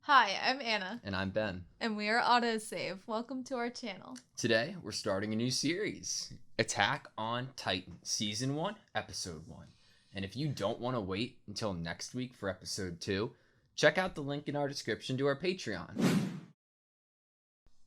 Hi, I'm Anna. And I'm Ben. And we are AutoSave. Welcome to our channel. Today, we're starting a new series, Attack on Titan, Season 1, Episode 1. And if you don't want to wait until next week for Episode 2, check out the link in our description to our Patreon.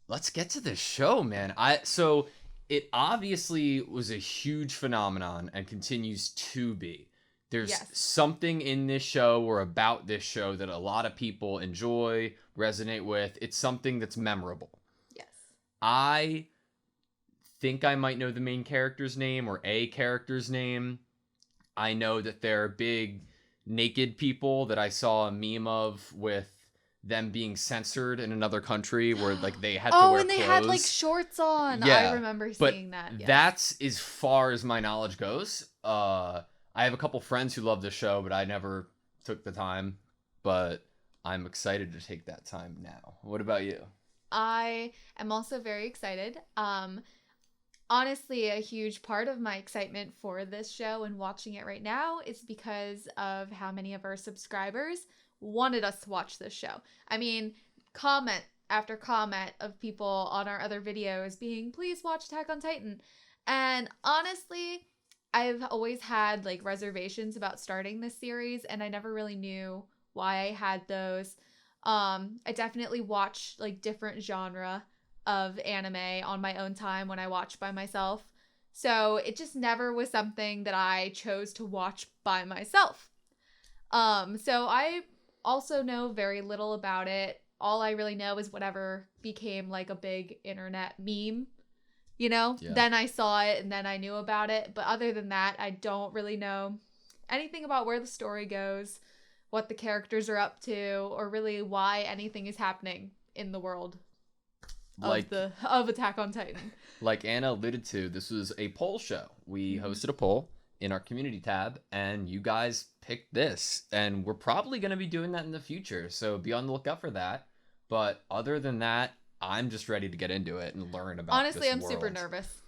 Let's get to the show, man. So it obviously was a huge phenomenon and continues to be. There's something in this show or about this show that a lot of people enjoy, resonate with. It's something that's memorable. Yes. I think I might know the main character's name or a character's name. I know that they're big naked people that I saw a meme of with them being censored in another country where like they had to wear clothes. Oh, and they had like shorts on. Yeah, I remember seeing that. Yes. That's as far as my knowledge goes. I have a couple friends who love this show, but I never took the time. But I'm excited to take that time now. What about you? I am also very excited. Honestly, a huge part of my excitement for this show and watching it right now is because of how many of our subscribers wanted us to watch this show. I mean, comment after comment of people on our other videos being, please watch Attack on Titan. And honestly, I've always had like reservations about starting this series, and I never really knew why I had those. I definitely watch like different genre of anime on my own time when I watch by myself. So it just never was something that I chose to watch by myself. So I also know very little about it. All I really know is whatever became like a big internet meme. You know, Then I saw it and then I knew about it. But other than that, I don't really know anything about where the story goes, what the characters are up to, or really why anything is happening in the world of Attack on Titan. Like Anna alluded to, this was a poll show. We hosted a poll in our community tab, and you guys picked this. And we're probably going to be doing that in the future, so be on the lookout for that. But other than that, I'm just ready to get into it and learn about Honestly, this I'm world. super nervous.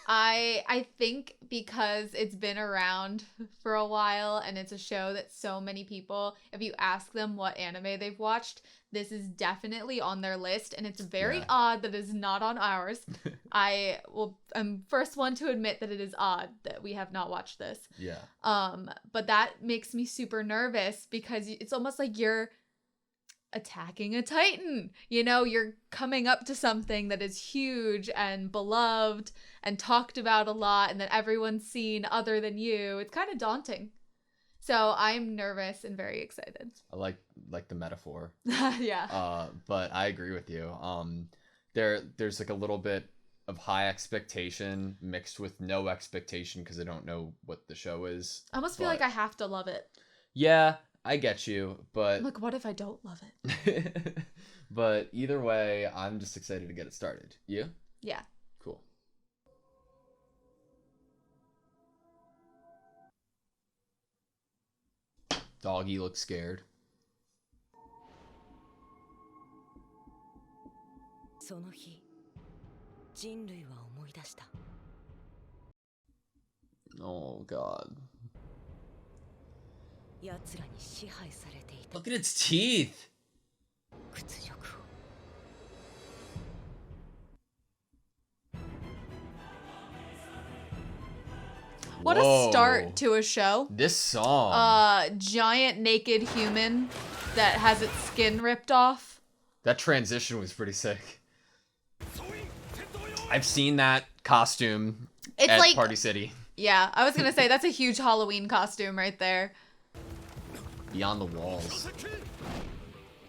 I think because it's been around for a while and it's a show that so many people, if you ask them what anime they've watched, this is definitely on their list, and it's very odd that it's not on ours. I'm first one to admit that it is odd that we have not watched this. Yeah. But that makes me super nervous because it's almost like you're attacking a Titan. You know, you're coming up to something that is huge and beloved and talked about a lot and that everyone's seen other than you. It's kind of daunting. So I'm nervous and very excited. I like the metaphor. Yeah. But I agree with you. There's like a little bit of high expectation mixed with no expectation because I don't know what the show is. I almost feel like I have to love it. Yeah, I get you, but... Look, what if I don't love it? But either way, I'm just excited to get it started. You? Yeah. Cool. Doggy looks scared. Oh, God. Look at its teeth. What a start to a show. This song. Giant naked human that has its skin ripped off. That transition was pretty sick. I've seen that costume at like, Party City. Yeah, I was gonna say, that's a huge Halloween costume right there. Beyond the walls.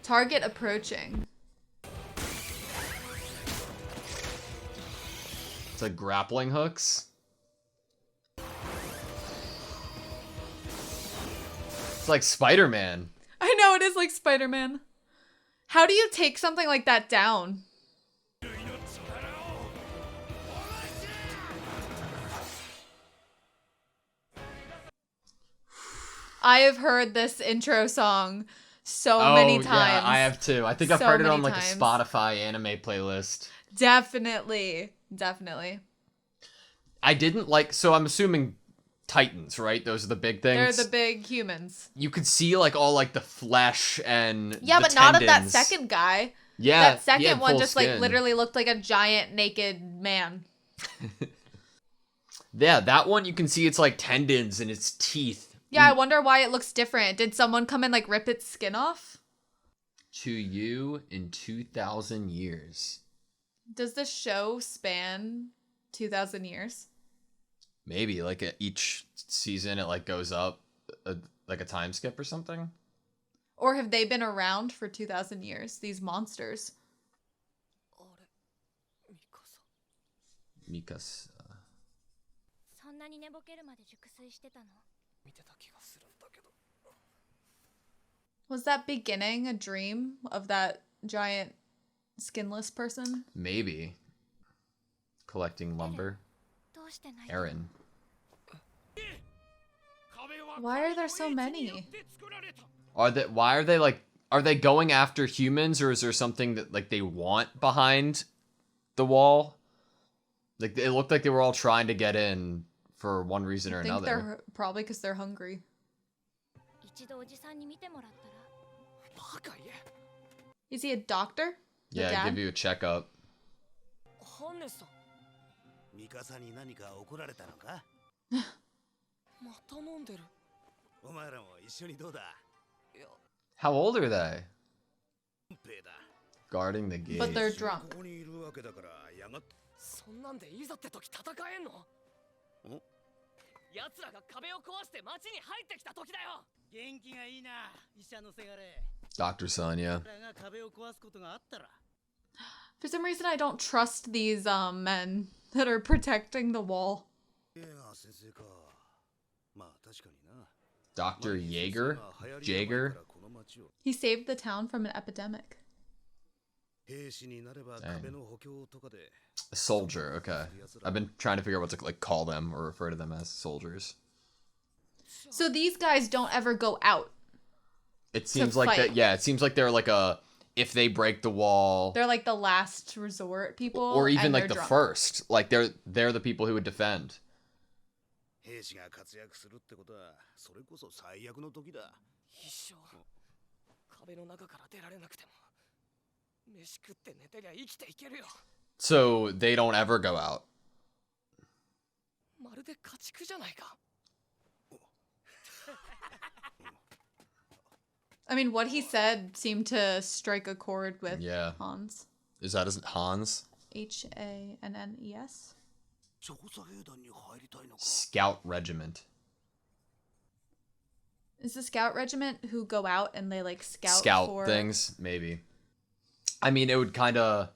Target approaching. It's like grappling hooks. It's like Spider-Man. I know, it is like Spider-Man. How do you take something like that down? I have heard this intro song so many times. Yeah, I have too. I think I've heard it on like a Spotify anime playlist. Definitely. I didn't like, so I'm assuming Titans, right? Those are the big They're things. the big humans. You could see like all like the flesh and Yeah, the but not of that tendons. second guy. Yeah, That he second had one full just like skin. literally looked like a giant naked man. Yeah, that one you can see it's like tendons and its teeth. Yeah, I wonder why it looks different. Did someone come and like rip its skin off? To you in 2,000 years. Does the show span 2,000 years? Maybe like each season it like goes up like a time skip or something. Or have they been around for 2,000 years, these monsters? Mika's. Was that beginning a dream of that giant skinless person? Maybe. Collecting lumber. Aaron. Why are there so many? Why are they like, are they going after humans, or is there something that like they want behind the wall? Like it looked like they were all trying to get in for one reason or I think another. they're probably because they're hungry. Is he a doctor? The Yeah, dad? give you a checkup. How old are they? Guarding the gate. But they're drunk. Dr. Son, yeah. For some reason, I don't trust these men that are protecting the wall. Dr. Jaeger? Jaeger? He saved the town from an epidemic. Dang. A soldier, okay. I've been trying to figure out what to like call them or refer to them as soldiers. So these guys don't ever go out. It seems like fight. that. Yeah, it seems like they're like a, if they break the wall, They're like the last resort people, or even and like they're the drunk. first. Like they're the people who would defend. So they don't ever go out. I mean, what he said seemed to strike a chord with Yeah. Hans. Is that isn't Hans? Hannes? Scout Regiment. Is the scout regiment who go out and they like scout for things, maybe. I mean, it would kind of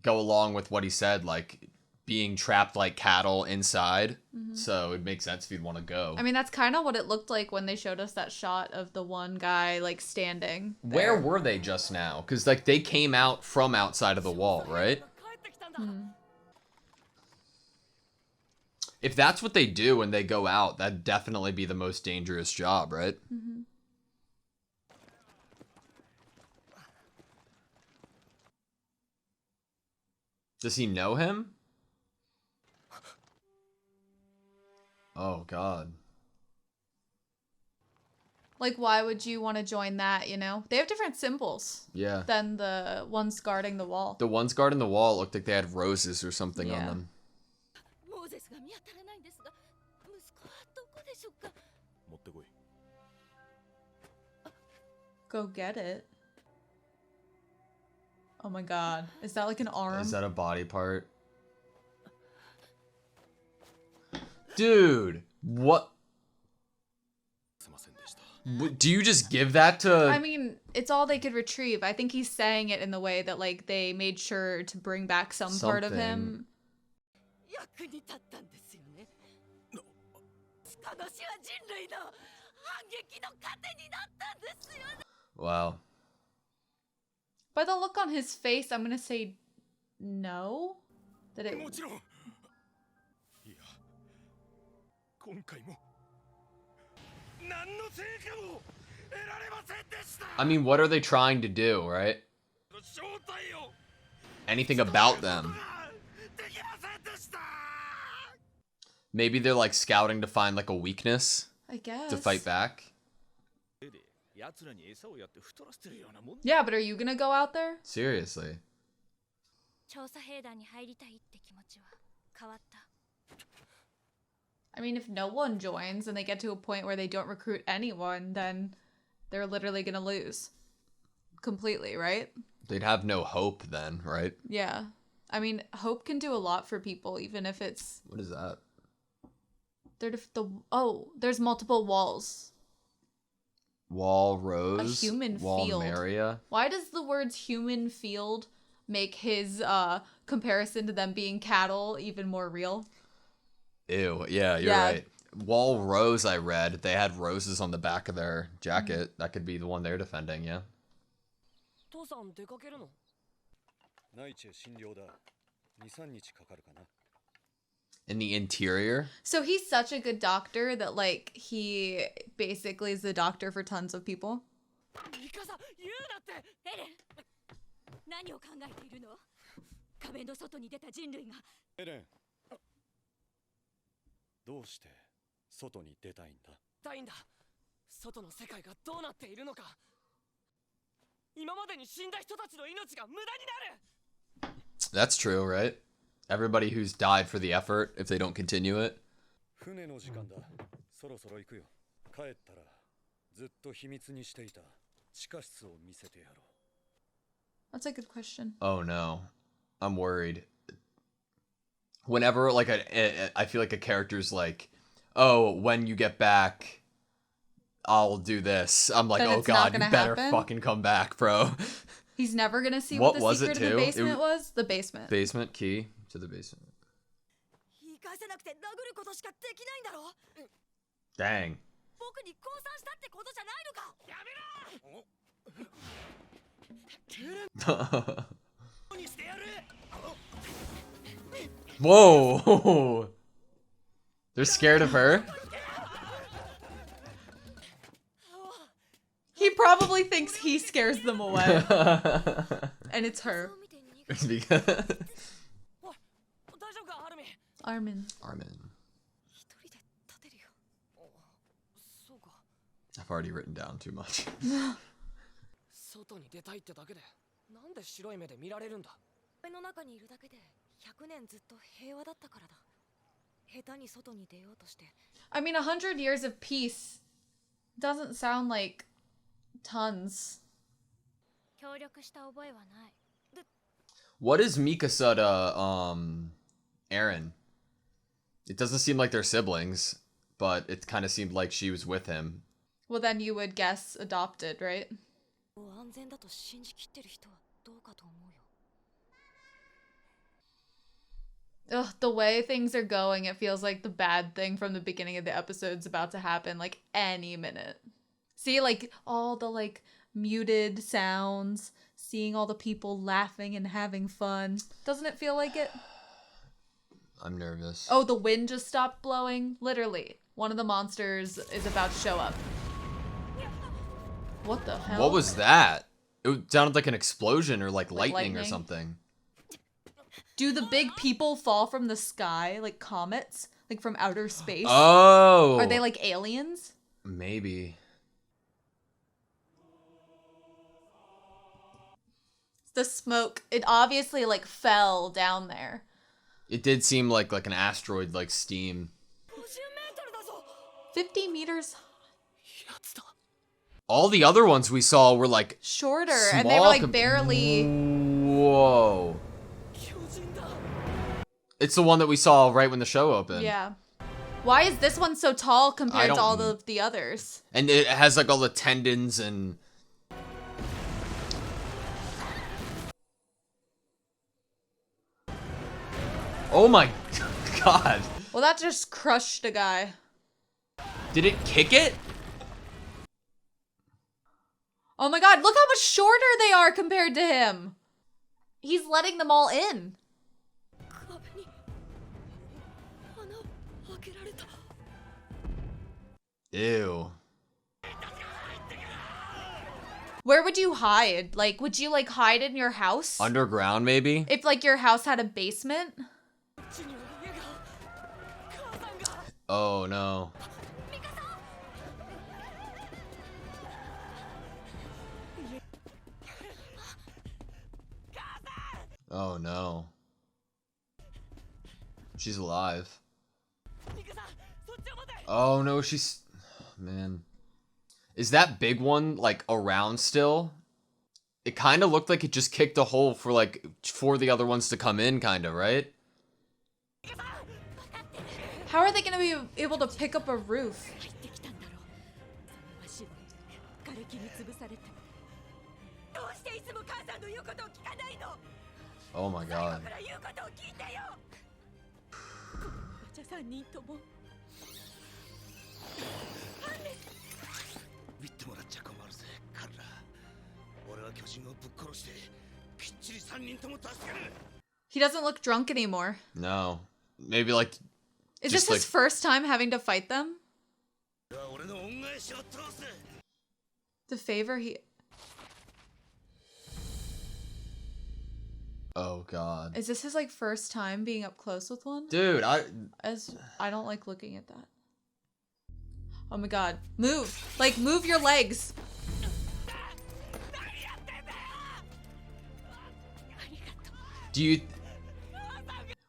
go along with what he said, like being trapped like cattle inside. So it makes sense if you'd want to go. I mean, that's kind of what it looked like when they showed us that shot of the one guy like standing there. Where were they just now? Because like they came out from outside of the wall, right? If that's what they do when they go out, that'd definitely be the most dangerous job, right? Does he know him? Oh, God. Like, why would you want to join that, you know? They have different symbols Yeah. than the ones guarding the wall. The ones guarding the wall looked like they had roses or something on Yeah. them. Go get it. Oh my god. Is that like an arm? Is that a body part? Dude, what? Do you just give that to... I mean, it's all they could retrieve. I think he's saying it in the way that, like, they made sure to bring back some part of him. Wow. By the look on his face, I'm gonna say no. That it... I mean, what are they trying to do, right? Anything about them. Maybe they're like scouting to find like a weakness I guess. to fight back. Yeah, but are you gonna go out there? Seriously. I mean, if no one joins and they get to a point where they don't recruit anyone, then they're literally gonna lose. Completely, right? They'd have no hope then, right? Yeah. I mean, hope can do a lot for people, even if it's... What is that? There's multiple walls. Wall Rose? A human Wall field. Maria? Why does the words human field make his comparison to them being cattle even more real? Ew, yeah, you're right. Wall Rose, I read. They had roses on the back of their jacket. That could be the one they're defending, yeah. In the interior? So he's such a good doctor that, like, he basically is the doctor for tons of people. That's true, right? Everybody who's died for the effort, if they don't continue it. That's a good question. Oh no. I'm worried. Whenever, like, I feel like a character's like, oh, when you get back, I'll do this. I'm like, Then oh it's not god, you gonna better happen? fucking come back, bro. He's never gonna see What what the was secret it, of the too? basement was? The basement. Basement key to the basement. Dang. Whoa! They're scared of her? He probably thinks he scares them away. And it's her. Armin. I've already written down too much. I mean, 100 years of peace doesn't sound like tons. What is Mikasa to, Eren? It doesn't seem like they're siblings, but it kind of seemed like she was with him. Well, then you would guess adopted, right? Ugh, the way things are going, it feels like the bad thing from the beginning of the episode's about to happen, like, any minute. See, like, all the, like, muted sounds, seeing all the people laughing and having fun. Doesn't it feel like it? I'm nervous. Oh, the wind just stopped blowing? Literally. One of the monsters is about to show up. What the hell? What was that? It sounded like an explosion or like lightning or something. Do the big people fall from the sky like comets? Like from outer space? Oh! Are they like aliens? Maybe. The smoke, it obviously like fell down there. It did seem like an asteroid, like steam. 50 meters All the other ones we saw were like shorter, small, and they were like barely. Whoa. It's the one that we saw right when the show opened. Yeah. Why is this one so tall compared to all of the others? And it has like all the tendons and... Oh my god. Well, that just crushed a guy. Did it kick it? Oh my god, look how much shorter they are compared to him. He's letting them all in. Ew. Where would you hide? Like, would you like hide in your house? Underground, maybe? If like your house had a basement? Oh no. Oh no. She's alive. Oh no, she's... Man. Is that big one, like, around still? It kind of looked like it just kicked a hole for, like, for the other ones to come in, kind of, right? How are they going to be able to pick up a roof? Oh my god. He doesn't look drunk anymore. No. Maybe, like... Is this his first time having to fight them? The favor he... Oh god. Is this his, like, first time being up close with one? Dude, I don't like looking at that. Oh my god. Move! Like, move your legs! Do you...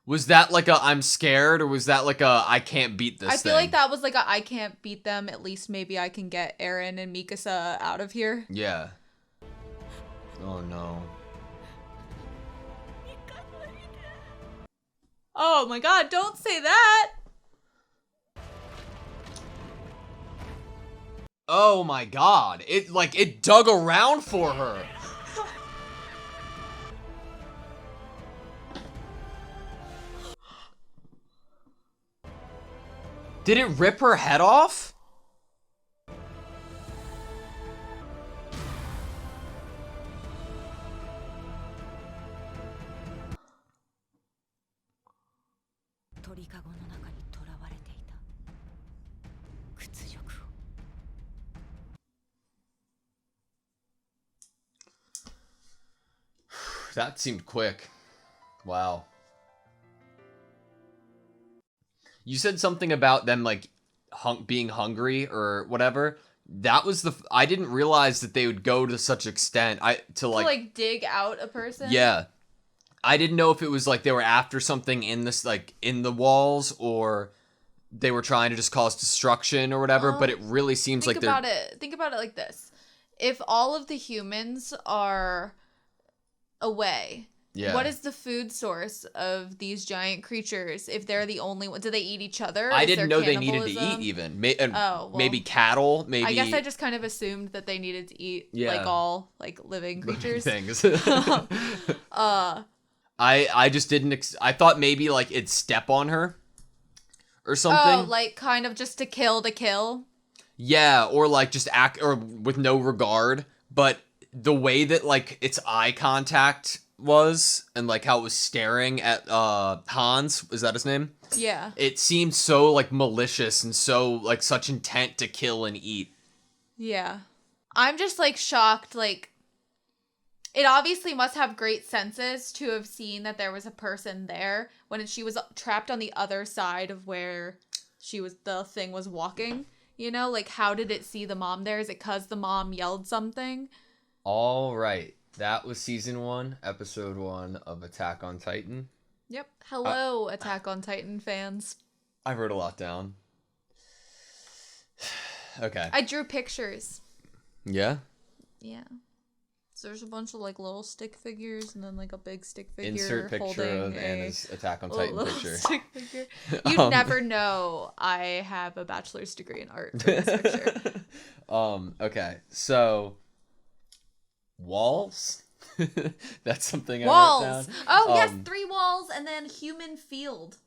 Was that like a I'm scared, or was that like a I can't beat this I feel thing? like that was like a I can't beat them, at least maybe I can get Eren and Mikasa out of here. Yeah. Oh no. Oh my god, don't say that! Oh my god. It dug around for her. Did it rip her head off? That seemed quick. Wow. You said something about them, like, being hungry or whatever. That was I didn't realize that they would go to such extent. To like dig out a person? Yeah. I didn't know if it was like they were after something in this, like, in the walls, or they were trying to just cause destruction or whatever, but it really seems like they're... Think about it like this. If all of the humans are away... Yeah. What is the food source of these giant creatures if they're the only ones? Do they eat each other? I didn't know they needed to eat even. Maybe cattle, maybe... I guess I just kind of assumed that they needed to eat, like, all, like, living creatures. Things. I just didn't... I thought maybe, like, it'd step on her or something. Oh, like, kind of just to kill? Yeah, or, like, just act... Or with no regard. But the way that, like, its eye contact... was, and like how it was staring at Hans, is that his name? Yeah. It seemed so like malicious and so like such intent to kill and eat. Yeah. I'm just like shocked, like it obviously must have great senses to have seen that there was a person there when she was trapped on the other side of where the thing was walking, you know? Like how did it see the mom there? Is it 'cause the mom yelled something? All right. That was season 1, episode 1 of Attack on Titan. Yep. Hello, Attack on Titan fans. I wrote a lot down. Okay. I drew pictures. Yeah? Yeah. So there's a bunch of like little stick figures and then like a big stick figure. Insert picture of Anna's Attack on Titan picture. Stick figure. You'd never know I have a bachelor's degree in art for this picture. Okay. So... walls? That's something walls. I wrote down. Oh, yes, 3 walls and then human field.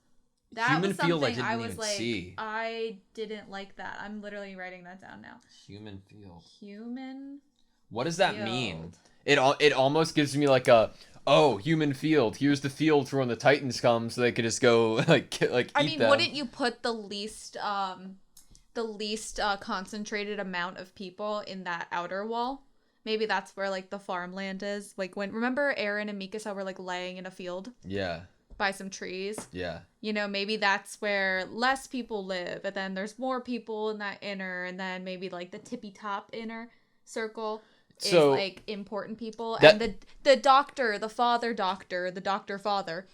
That human was something field I didn't even like, see. I didn't like that. I'm literally writing that down now. Human field. Human What does that field. mean? It almost gives me like a, oh, human field. Here's the field for when the Titans come so they could just go like I eat mean, them. wouldn't you put the least concentrated amount of people in that outer wall? Maybe that's where, like, the farmland is. Like, remember Eren and Mikasa were, like, laying in a field? Yeah. by some trees. Yeah. You know, maybe that's where less people live, and then there's more people in that inner, and then maybe like the tippy top inner circle is like important people. And the doctor, the doctor father,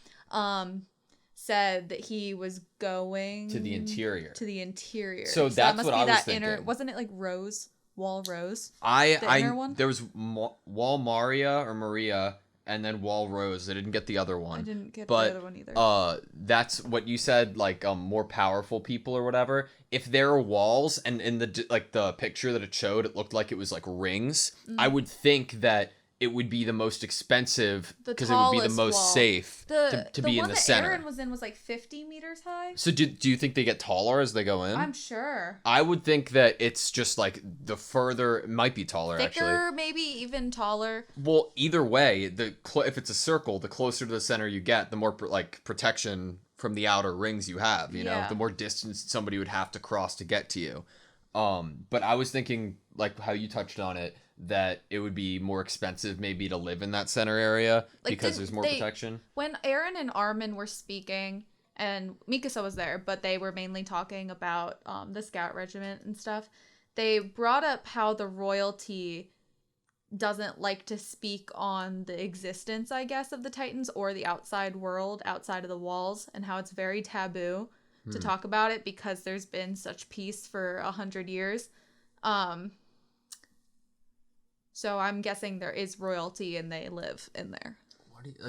said that he was going to the interior. So that that's must what be I was that thinking. inner. Wasn't it like Wall Rose? Inner one? There was Wall Maria or Maria, and then Wall Rose. I didn't get the other one. I didn't get the other one either. That's what you said, like more powerful people or whatever. If there are walls, and in the picture that it showed, it looked like it was like rings. I would think that it would be the most expensive because it would be the most safe to be in the center. The one that Aaron was in was like 50 meters high. So do you think they get taller as they go in? I'm sure. I would think that it's just like the further, it might be taller thicker, actually. Maybe even taller. Well, either way, if it's a circle, the closer to the center you get, the more protection from the outer rings you have, you know, the more distance somebody would have to cross to get to you. But I was thinking, like how you touched on it, that it would be more expensive maybe to live in that center area because there's more protection. When Aaron and Armin were speaking, and Mikasa was there, but they were mainly talking about the scout regiment and stuff, they brought up how the royalty doesn't like to speak on the existence, I guess, of the Titans or the outside world, outside of the walls, and how it's very taboo to talk about it because there's been such peace for 100 years. So I'm guessing there is royalty and they live in there.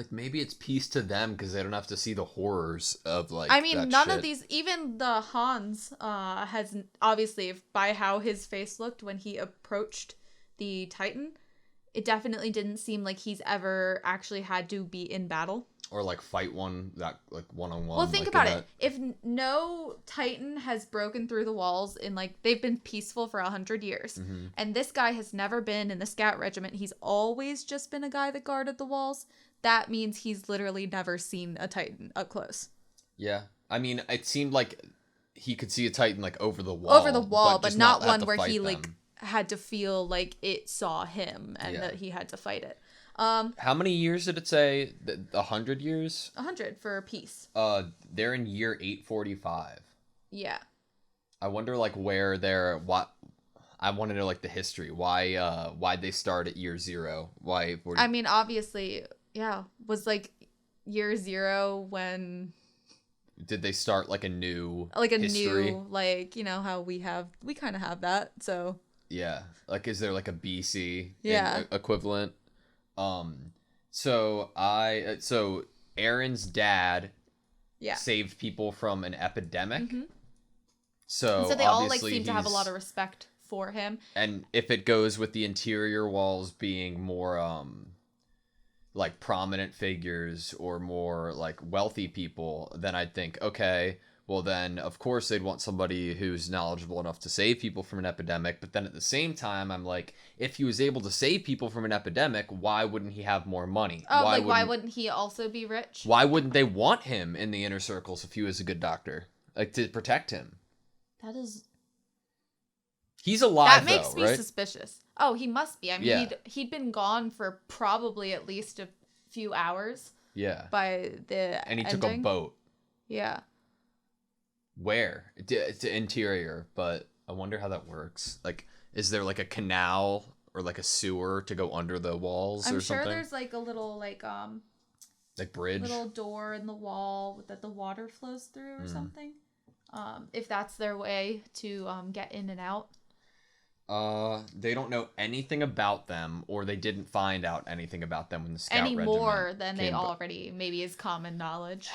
Maybe it's peace to them because they don't have to see the horrors of like. I mean, none of these, even the Hans, has obviously, by how his face looked when he approached the Titan, it definitely didn't seem like he's ever actually had to be in battle. Or like fight one that like one-on-one. Well, think about it. If no Titan has broken through the walls in like they've been peaceful for 100 years, and this guy has never been in the scout regiment, he's always just been a guy that guarded the walls. That means he's literally never seen a Titan up close. Yeah, I mean, it seemed like he could see a Titan like over the wall, but not one where he like had to feel like it saw him and that he had to fight it. How many years did it say? 100 years? 100 for peace. They're in year 845. Yeah. I wonder like where they're I want to know like the history. Why'd they start at year 0? Why? I mean, obviously, was like year 0 when. Did they start like a new history? New, like, you know how we kind of have that, so. Yeah, like is there like a BC equivalent? So Aaron's dad saved people from an epidemic. So they all like seem to have a lot of respect for him. And if it goes with the interior walls being more like prominent figures or more like wealthy people, then I'd think, okay, well then of course they'd want somebody who's knowledgeable enough to save people from an epidemic. But then at the same time, I'm like, if he was able to save people from an epidemic, why wouldn't he have more money? Why wouldn't he also be rich? Why wouldn't they want him in the inner circles if he was a good doctor? Like, to protect him. He's alive, that makes me suspicious. Oh, he must be. I mean, he'd been gone for probably at least a few hours. Yeah. By the And he took a boat. Yeah. Where? To interior, but I wonder how that works. Like, is there like a canal or like a sewer to go under the walls or something? I'm sure there's like a little like bridge, little door in the wall that the water flows through or something. If that's their way to get in and out. They don't know anything about them, or they didn't find out anything about them when the scout regiment more than they already maybe is common knowledge.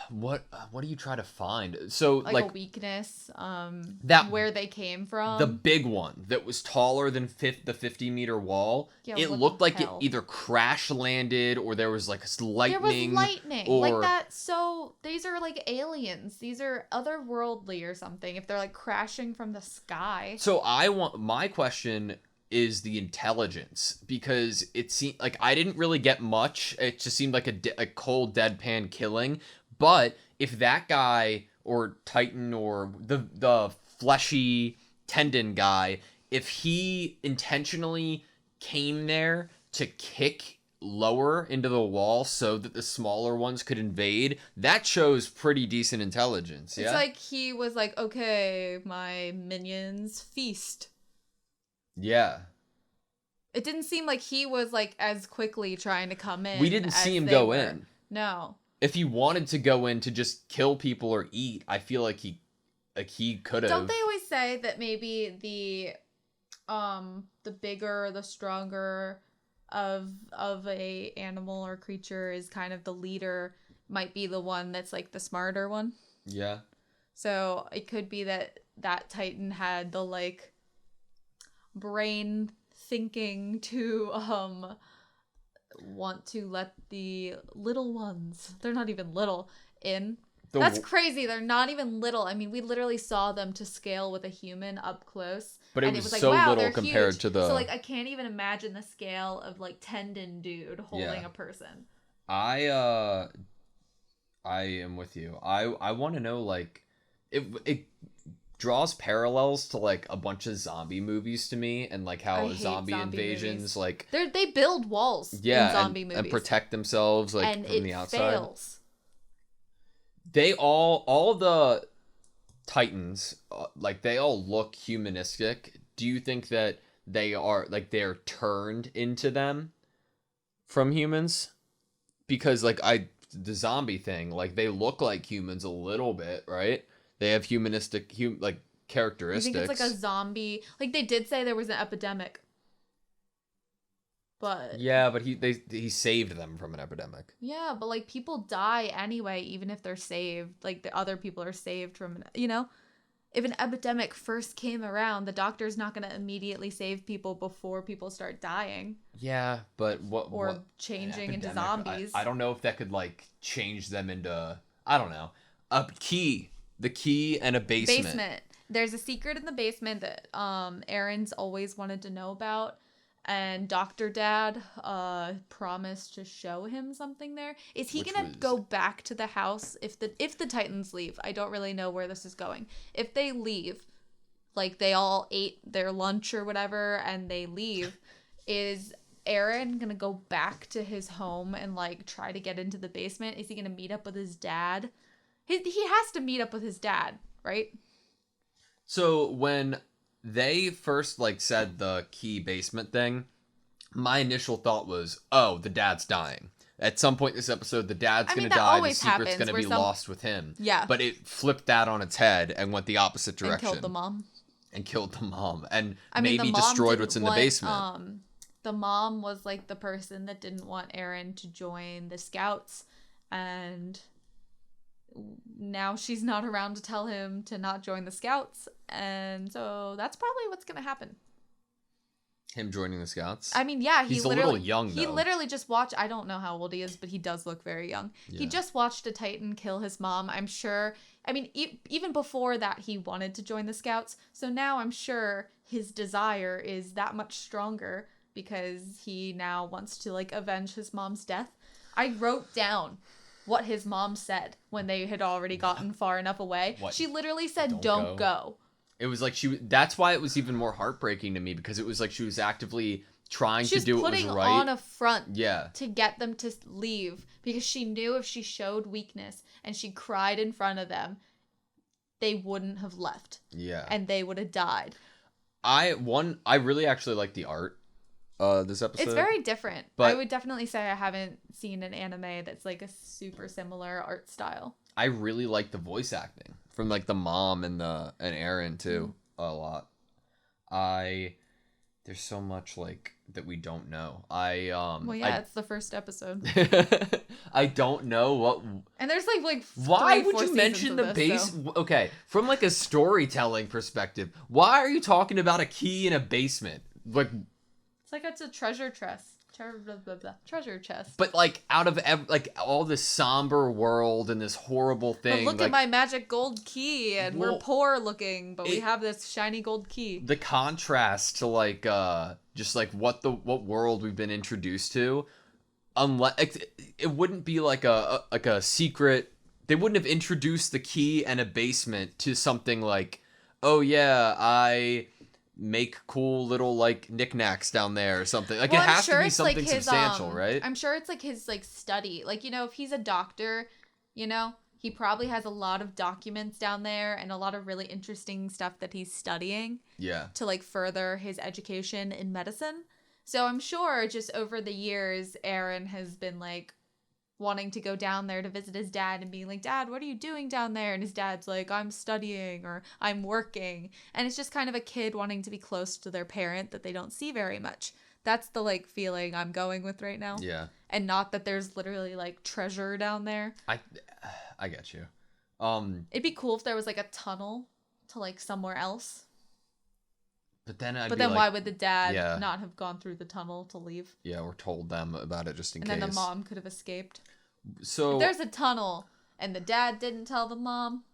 What do you try to find? So like a weakness, that where they came from. The big one that was taller than the 50-meter wall. Yeah, it looked like it either crash landed or there was like lightning. There was lightning like that. So these are like aliens. These are otherworldly or something. If they're like crashing from the sky. So my question is the intelligence, because it seemed like I didn't really get much. It just seemed like a cold deadpan killing. But if that guy or Titan or the fleshy tendon guy, if he intentionally came there to kick lower into the wall so that the smaller ones could invade, that shows pretty decent intelligence. Yeah, it's like he was like, okay, my minions feast. Yeah. It didn't seem like he was like as quickly trying to come in. We didn't see him go in. No. If he wanted to go in to just kill people or eat, I feel like he could have. Don't they always say that maybe the bigger, the stronger of a animal or creature is kind of the leader, might be the one that's like the smarter one? Yeah. So it could be that Titan had the like brain thinking to want to let the little ones, they're not even little, in. That's crazy. They're not even little. I mean, we literally saw them to scale with a human up close. But it and was like, so wow, little compared huge. to the... So, like, I can't even imagine the scale of, like, tendon dude holding a person. I am with you. I want to know, like... It draws parallels to, like, a bunch of zombie movies to me, and, like, how zombie invasions, movies. Like... They build walls in zombie movies. And protect themselves, like, and from the outside. Fails. They all the Titans, like, they all look humanistic. Do you think that they're turned into them from humans? Because, like, the zombie thing, like, they look like humans a little bit, right? They have humanistic, like, characteristics. I think it's like a zombie, like, they did say there was an epidemic. But yeah, but he saved them from an epidemic. Yeah, but like people die anyway, even if they're saved. Like the other people are saved from, you know, if an epidemic first came around, the doctor's not going to immediately save people before people start dying. Yeah, but changing into zombies. I don't know if that could like change them into, I don't know, the key and a basement. There's a secret in the basement that Aaron's always wanted to know about. And Dr. Dad promised to show him something there. Is he going to go back to the house if the Titans leave? I don't really know where this is going. If they leave, like they all ate their lunch or whatever and they leave, is Aaron going to go back to his home and like try to get into the basement? Is he going to meet up with his dad? He has to meet up with his dad, right? So when they first like said the key basement thing, my initial thought was, oh, the dad's dying. At some point in this episode, the dad's going to die, the secret's going to be lost with him. Yeah. But it flipped that on its head and went the opposite direction. And killed the mom. And maybe destroyed what's in the basement. The mom was like the person that didn't want Aaron to join the scouts, and now she's not around to tell him to not join the scouts, and so that's probably what's gonna happen. Him joining the scouts? I mean, yeah, he's a little young, though. He literally just watched, I don't know how old he is, but he does look very young. Yeah. He just watched a Titan kill his mom, I'm sure. I mean, even before that, he wanted to join the scouts, so now I'm sure his desire is that much stronger because he now wants to, like, avenge his mom's death. I wrote down what his mom said when they had already gotten far enough away. What? She literally said, don't go. It was like that's why it was even more heartbreaking to me, because it was like she was actively trying to do what was right. She was putting on a front to get them to leave, because she knew if she showed weakness and she cried in front of them, they wouldn't have left. Yeah. And they would have died. I really actually like the art. This episode. It's very different. But I would definitely say I haven't seen an anime that's like a super similar art style. I really like the voice acting from like the mom and Aaron too a lot. There's so much like that we don't know. It's the first episode. I don't know what. And there's like why would you mention the base? So. Okay, from like a storytelling perspective, why are you talking about a key in a basement? Like. It's like it's a treasure chest. Treasure chest. But like out of like all this somber world and this horrible thing. But look at my magic gold key, and we're poor looking, but we have this shiny gold key. The contrast to like just like what world we've been introduced to, unless it wouldn't be like a secret. They wouldn't have introduced the key and a basement to something like, oh yeah, make cool little like knickknacks down there or something. Like Well, it I'm has sure to be it's like something his substantial, right? I'm sure it's like his like study. Like, you know, if he's a doctor, you know, he probably has a lot of documents down there and a lot of really interesting stuff that he's studying Yeah. to like further his education in medicine. So I'm sure just over the years Aaron has been like wanting to go down there to visit his dad and being like, "Dad, what are you doing down there?" And his dad's like, "I'm studying," or "I'm working." And it's just kind of a kid wanting to be close to their parent that they don't see very much. That's the like feeling I'm going with right now. Yeah. And not that there's literally like treasure down there. I get you. It'd be cool if there was like a tunnel to like somewhere else. But then I'd But be then like, why would the dad yeah. not have gone through the tunnel to leave? Yeah, or told them about it just in And case. then the mom could have escaped. So If there's a tunnel and the dad didn't tell the mom,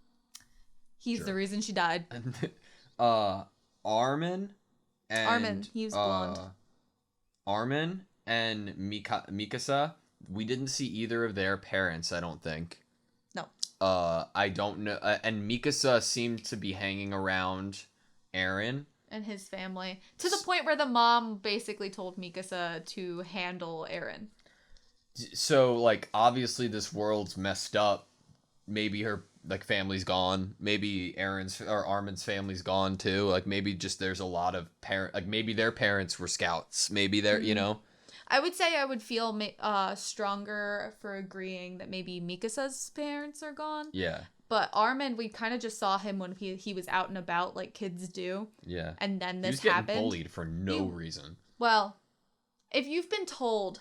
he's Sure. the reason she died. Armin and Armin, he was blonde. Armin and Mikasa, we didn't see either of their parents, I don't think. No. I don't know. And Mikasa seemed to be hanging around Eren. And his family. To the point where the mom basically told Mikasa to handle Eren. So, like, obviously this world's messed up. Maybe her, like, family's gone. Maybe Eren's or Armin's family's gone, too. Like, maybe just there's a lot of like, maybe their parents were scouts. Maybe they're, you know? I would say I would feel stronger for agreeing that maybe Mikasa's parents are gone. Yeah. But Armin, we kind of just saw him when he was out and about like kids do. Yeah. And then this he was happened. getting bullied for no reason. Well, if you've been told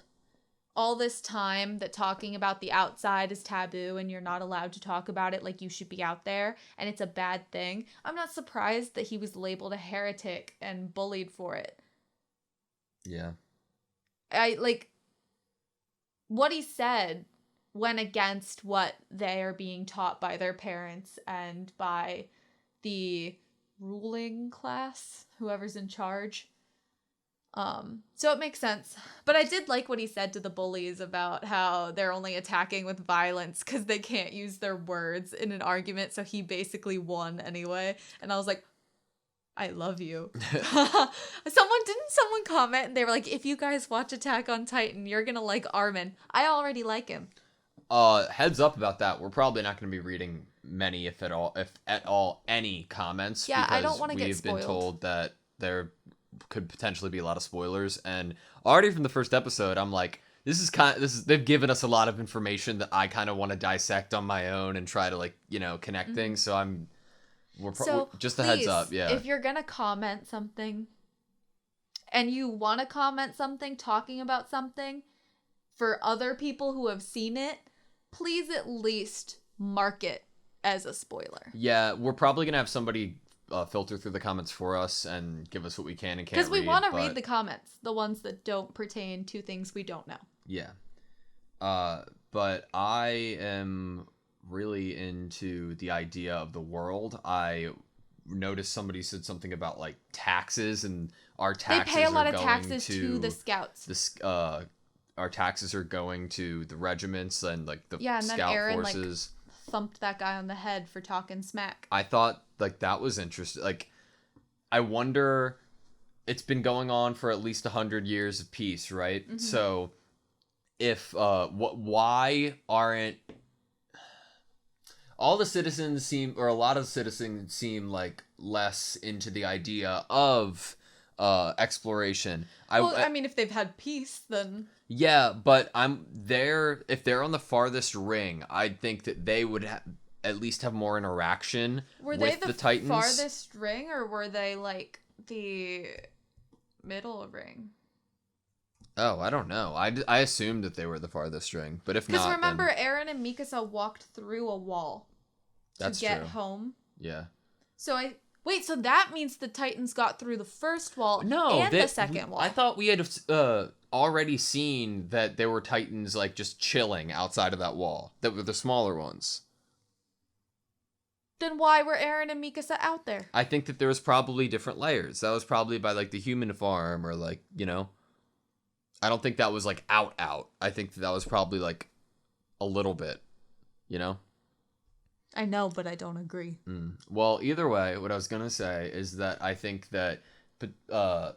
all this time that talking about the outside is taboo and you're not allowed to talk about it, like you should be out there and it's a bad thing, I'm not surprised that he was labeled a heretic and bullied for it. Yeah. What he said went against what they are being taught by their parents and by the ruling class, whoever's in charge. So it makes sense. But I did like what he said to the bullies about how they're only attacking with violence because they can't use their words in an argument, so he basically won anyway. And I was like, I love you. Someone comment and they were like, if you guys watch Attack on Titan, you're gonna like Armin. I already like him. Heads up about that. We're probably not going to be reading many, if at all, any comments. Yeah, I don't want to get we've spoiled. been told that there could potentially be a lot of spoilers, and already from the first episode, I'm like, they've given us a lot of information that I kind of want to dissect on my own and try to like, you know, connect things. So we're just a heads up. Yeah. If you're gonna comment something, and you want to comment something talking about something for other people who have seen it, please at least mark it as a spoiler. Yeah, we're probably gonna have somebody filter through the comments for us and give us what we can and can't read. Because we want to read the comments, the ones that don't pertain to things we don't know. Yeah. But I am really into the idea of the world. I noticed somebody said something about like taxes, and our taxes they pay a lot are of going taxes to the scouts. Our taxes are going to the regiments and like the and then scout Aaron, forces. Like, thumped that guy on the head for talking smack. I thought like that was interesting. Like, I wonder, it's been going on for at least 100 years of peace, right? Mm-hmm. So if why aren't all the citizens seem, or a lot of citizens seem like less into the idea of exploration? I mean, if they've had peace, then yeah, but if they're on the farthest ring, I'd think that they would at least have more interaction with the Titans. Were they the farthest ring, or were they like the middle ring? Oh, I don't know. I assumed that they were the farthest ring, but if not, because remember, Eren and Mikasa walked through a wall to get home. Yeah. So so that means the Titans got through the first wall and the second wall. I thought we had already seen that there were Titans like just chilling outside of that wall. That were the smaller ones. Then why were Eren and Mikasa out there? I think that there was probably different layers. That was probably by like the human farm, or like, you know. I don't think that was like out. I think that was probably like a little bit, you know. I know, but I don't agree. Well, either way, what I was going to say is that I think that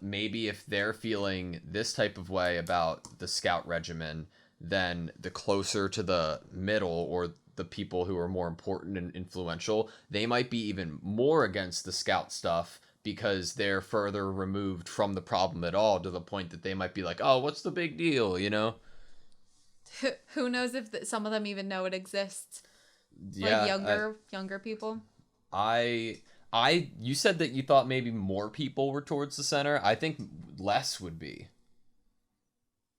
maybe if they're feeling this type of way about the scout regimen, then the closer to the middle or the people who are more important and influential, they might be even more against the scout stuff because they're further removed from the problem at all, to the point that they might be like, oh, what's the big deal, you know? Who knows if some of them even know it exists? Yeah, like younger people. You said that you thought maybe more people were towards the center. I think less would be.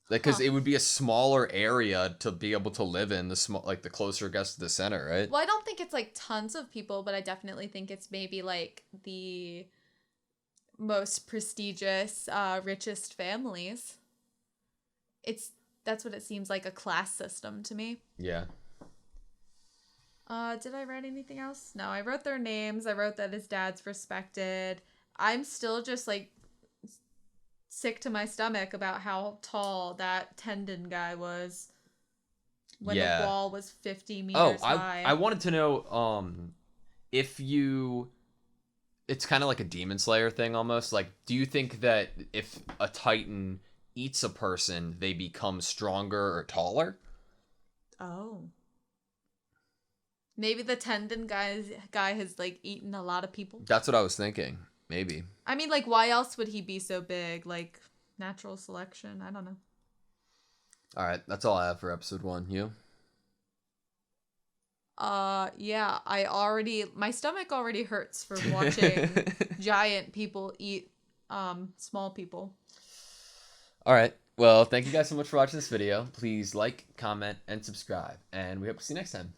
Like, because it would be a smaller area to be able to live in, the closer it gets to the center, right? Well, I don't think it's like tons of people, but I definitely think it's maybe like the most prestigious, richest families. That's what it seems like, a class system to me. Yeah. Did I write anything else? No, I wrote their names. I wrote that his dad's respected. I'm still just like sick to my stomach about how tall that tendon guy was when the wall was 50 meters high. I wanted to know if you, it's kind of like a Demon Slayer thing almost. Like, do you think that if a Titan eats a person, they become stronger or taller? Oh. Maybe the tendon guy has like eaten a lot of people. That's what I was thinking. Maybe. I mean, like, why else would he be so big? Like, natural selection? I don't know. All right, that's all I have for episode 1. You? Yeah, my stomach already hurts from watching giant people eat small people. All right. Well, thank you guys so much for watching this video. Please like, comment, and subscribe, and we hope to see you next time.